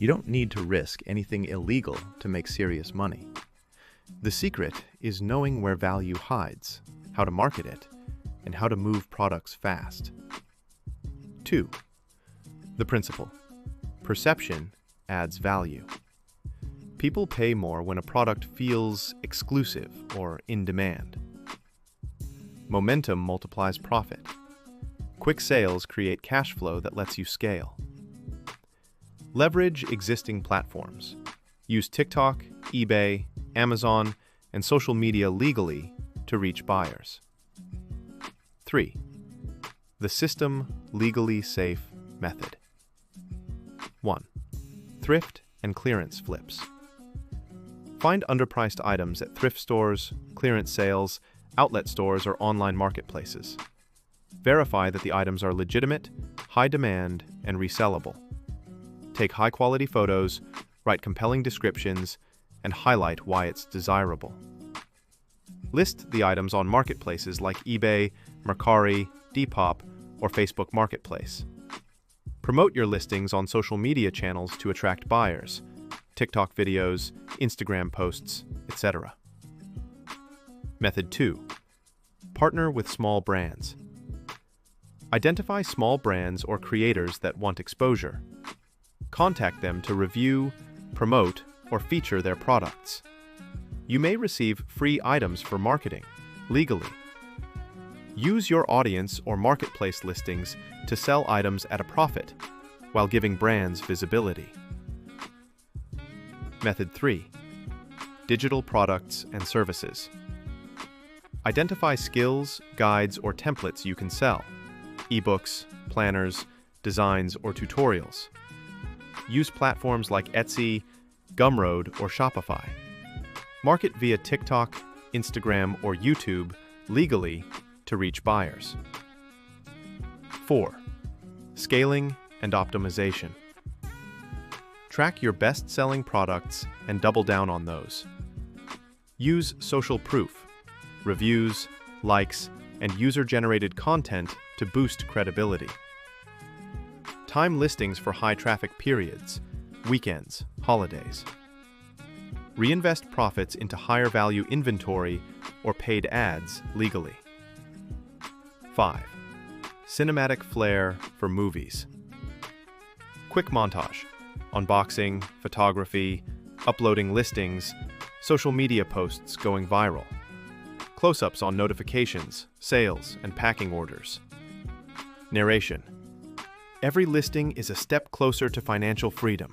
You don't need to risk anything illegal to make serious money. The secret is knowing where value hides, how to market it, and how to move products fast. 2. The principle. Perception adds value. People pay more when a product feels exclusive or in demand. Momentum multiplies profit. Quick sales create cash flow that lets you scale. Leverage existing platforms. Use TikTok, eBay, Amazon, and social media legally to reach buyers. 3. The system legally safe method. 1. Thrift and clearance flips. Find underpriced items at thrift stores, clearance sales, outlet stores, or online marketplaces. Verify that the items are legitimate, high demand, and resellable. Take high-quality photos, write compelling descriptions, and highlight why it's desirable. List the items on marketplaces like eBay, Mercari, Depop, or Facebook Marketplace. Promote your listings on social media channels to attract buyers, TikTok videos, Instagram posts, etc. Method 2. Partner with small brands. Identify small brands or creators that want exposure. Contact them to review, promote, or feature their products. You may receive free items for marketing, legally. Use your audience or marketplace listings to sell items at a profit, while giving brands visibility. Method 3. Digital products and services. Identify skills, guides, or templates you can sell. Ebooks, planners, designs, or tutorials. Use platforms like Etsy, Gumroad, or Shopify. Market via TikTok, Instagram, or YouTube legally to reach buyers. 4. Scaling and optimization. Track your best-selling products and double down on those. Use social proof, reviews, likes, and user-generated content to boost credibility. Time listings for high-traffic periods, weekends, holidays. Reinvest profits into higher-value inventory or paid ads legally. 5. Cinematic flair for movies. Quick montage, unboxing, photography, uploading listings, social media posts going viral. Close-ups on notifications, sales, and packing orders. Narration. Every listing is a step closer to financial freedom.